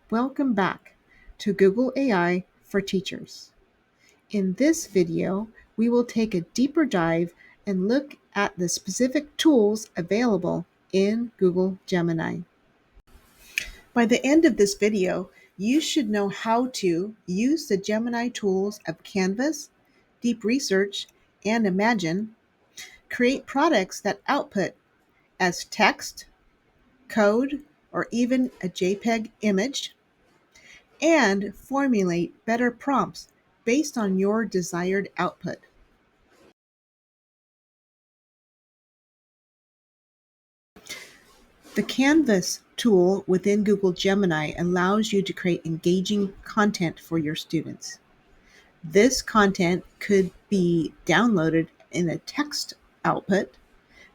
Welcome back to Google AI for Teachers. In this video, we will take a deeper dive and look at the specific tools available in Google Gemini. By the end of this video, you should know how to use the Gemini tools of Canvas, Deep Research, and Imagen, create products that output as text, code, or even a JPEG image, and formulate better prompts based on your desired output. The Canvas tool within Google Gemini allows you to create engaging content for your students. This content could be downloaded in a text output,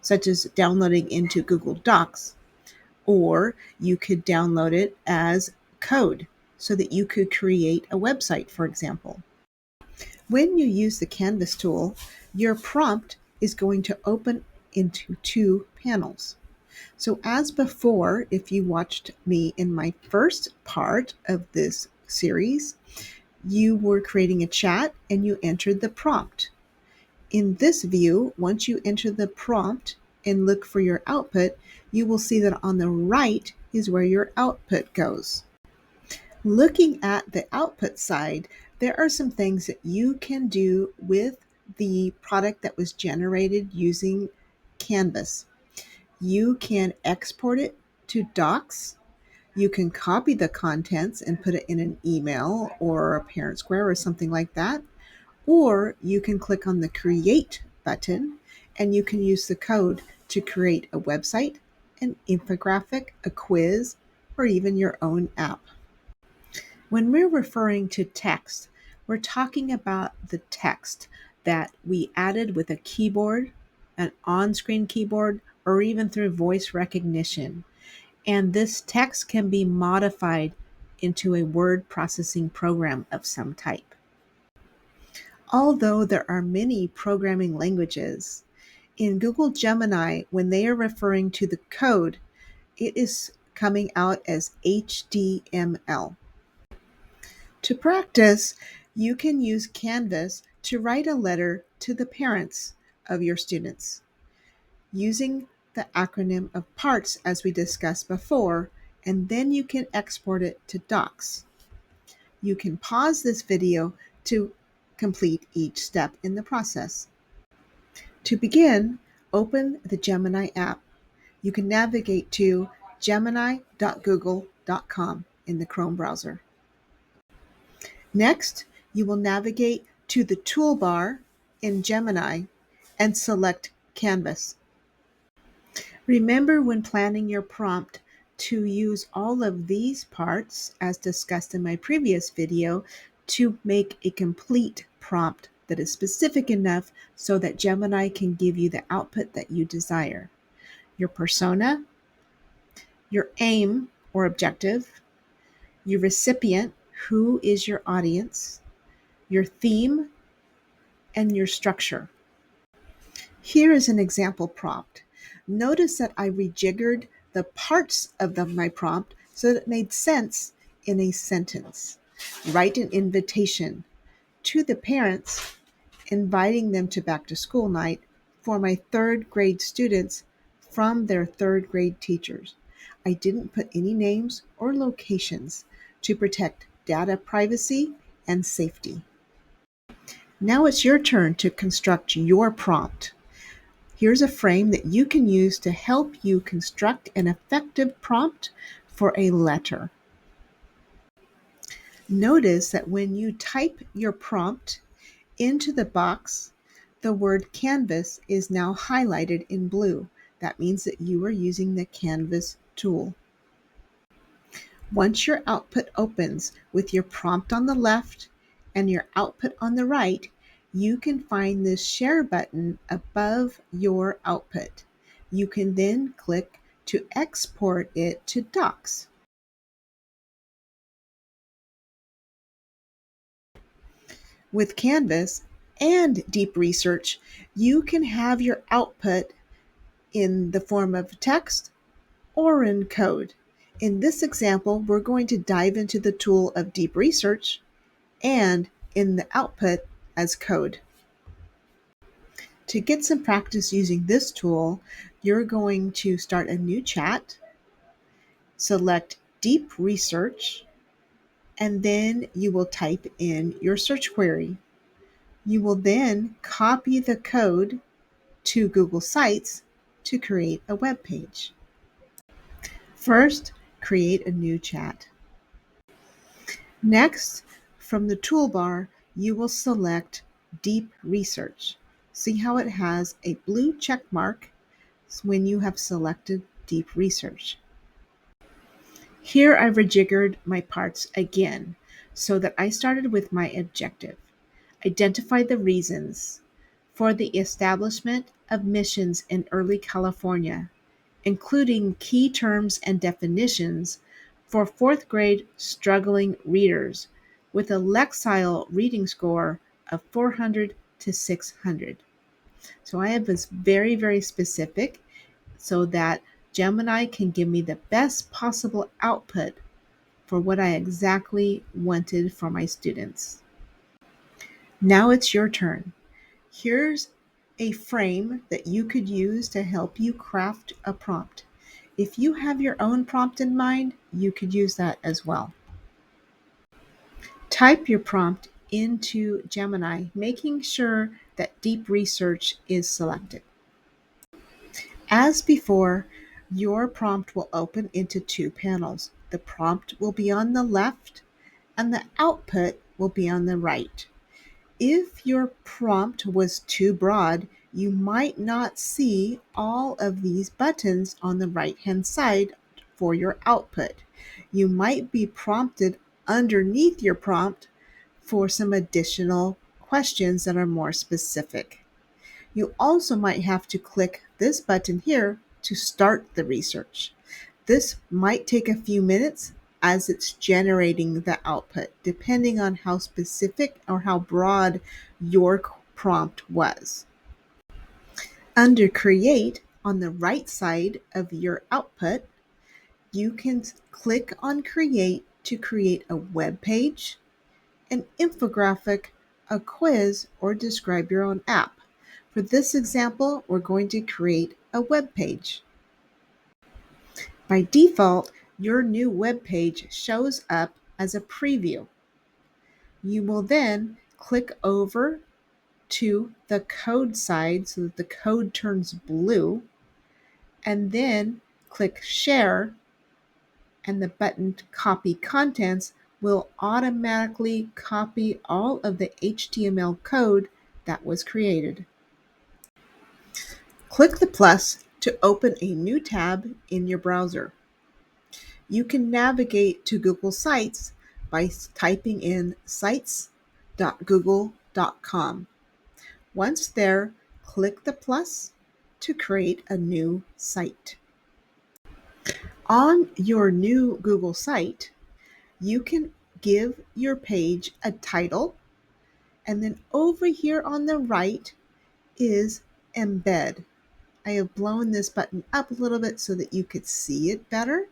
such as downloading into Google Docs, or you could download it as code so that you could create a website, for example. When you use the Canvas tool, your prompt is going to open into two panels. So as before, if you watched me in my first part of this series, you were creating a chat and you entered the prompt. In this view, once you enter the prompt and look for your output, you will see that on the right is where your output goes. Looking at the output side, there are some things that you can do with the product that was generated using Canvas. You can export it to Docs. You can copy the contents and put it in an email or a Parent Square or something like that. Or you can click on the Create button and you can use the code to create a website, an infographic, a quiz, or even your own app. When we're referring to text, we're talking about the text that we added with a keyboard, an on-screen keyboard, or even through voice recognition. And this text can be modified into a word processing program of some type. Although there are many programming languages, in Google Gemini, when they are referring to the code, it is coming out as HTML. To practice, you can use Canvas to write a letter to the parents of your students using the acronym of PARTS as we discussed before, and then you can export it to Docs. You can pause this video to complete each step in the process. To begin, open the Gemini app. You can navigate to gemini.google.com in the Chrome browser. Next, you will navigate to the toolbar in Gemini and select Canvas. Remember when planning your prompt to use all of these parts, as discussed in my previous video, to make a complete prompt that is specific enough so that Gemini can give you the output that you desire. Your persona, your aim or objective, your recipient, who is your audience, your theme, and your structure. Here is an example prompt. Notice that I rejiggered the parts of my prompt so that it made sense in a sentence. Write an invitation to the parents, inviting them to back to school night for my third grade students from their third grade teachers. I didn't put any names or locations to protect data privacy and safety. Now it's your turn to construct your prompt. Here's a frame that you can use to help you construct an effective prompt for a letter. Notice that when you type your prompt into the box, the word Canvas is now highlighted in blue. That means that you are using the Canvas tool. Once your output opens with your prompt on the left and your output on the right, you can find this share button above your output. You can then click to export it to Docs. With Canvas and Deep Research, you can have your output in the form of text or in code. In this example, we're going to dive into the tool of deep research and in the output as code. To get some practice using this tool, you're going to start a new chat, select deep research, and then you will type in your search query. You will then copy the code to Google Sites to create a web page. First, create a new chat. Next, from the toolbar, you will select Deep Research. See how it has a blue check mark when you have selected Deep Research. Here I've rejiggered my parts again so that I started with my objective. Identify the reasons for the establishment of missions in early California, including key terms and definitions for fourth grade struggling readers with a Lexile reading score of 400 to 600. So I have this very, very specific so that Gemini can give me the best possible output for what I exactly wanted for my students. Now it's your turn. Here's a frame that you could use to help you craft a prompt. If you have your own prompt in mind, you could use that as well. Type your prompt into Gemini, making sure that deep research is selected. As before, your prompt will open into two panels. The prompt will be on the left and the output will be on the right. If your prompt was too broad, you might not see all of these buttons on the right-hand side for your output. You might be prompted underneath your prompt for some additional questions that are more specific. You also might have to click this button here to start the research. This might take a few minutes as it's generating the output, depending on how specific or how broad your prompt was. Under Create, on the right side of your output, you can click on Create to create a web page, an infographic, a quiz, or describe your own app. For this example, we're going to create a web page. By default, your new web page shows up as a preview. You will then click over to the code side so that the code turns blue, and then click Share, and the button Copy Contents will automatically copy all of the HTML code that was created. Click the plus to open a new tab in your browser. You can navigate to Google Sites by typing in sites.google.com. Once there, click the plus to create a new site. On your new Google site, you can give your page a title, and then over here on the right is Embed. I have blown this button up a little bit so that you could see it better.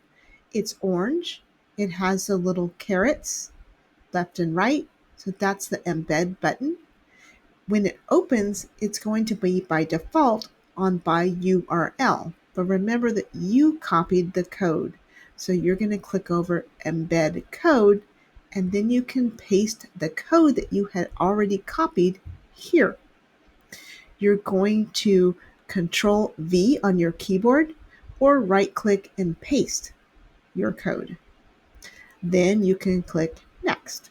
It's orange. It has the little carrots left and right. So that's the embed button. When it opens, it's going to be by default on by URL. But remember that you copied the code. So you're going to click over embed code, and then you can paste the code that you had already copied here. You're going to Control V on your keyboard or right click and paste your code. Then you can click Next.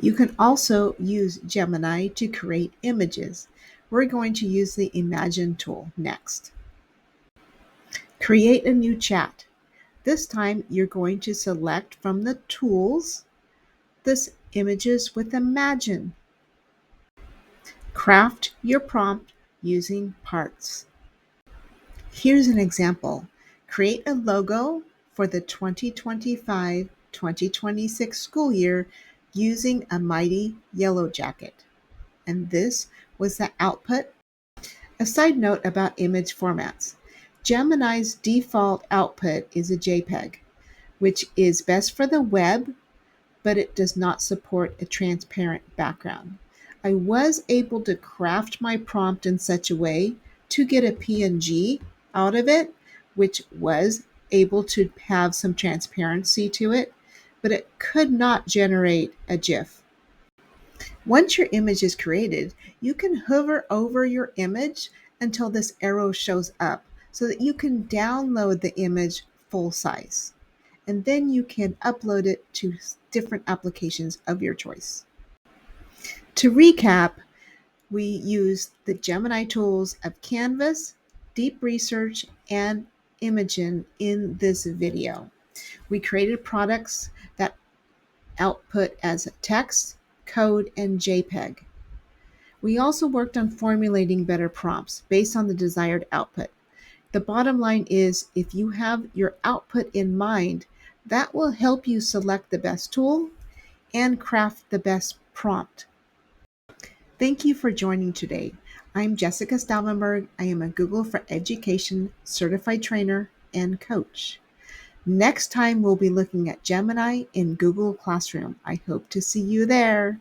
You can also use Gemini to create images. We're going to use the Imagen tool next. Create a new chat. This time you're going to select from the tools this Images with Imagen. Craft your prompt using parts. Here's an example. Create a logo for the 2025-2026 school year using a mighty yellow jacket. And this was the output. A side note about image formats. Gemini's default output is a JPEG, which is best for the web, but it does not support a transparent background. I was able to craft my prompt in such a way to get a PNG out of it, which was able to have some transparency to it, but it could not generate a GIF. Once your image is created, you can hover over your image until this arrow shows up so that you can download the image full size. And then you can upload it to different applications of your choice. To recap, we used the Gemini tools of Canvas, Deep Research, and Imagen in this video. We created products that output as text, code, and JPEG. We also worked on formulating better prompts based on the desired output. The bottom line is if you have your output in mind, that will help you select the best tool and craft the best prompt. Thank you for joining today. I'm Jessica Stavenberg. I am a Google for Education certified trainer and coach. Next time, we'll be looking at Gemini in Google Classroom. I hope to see you there.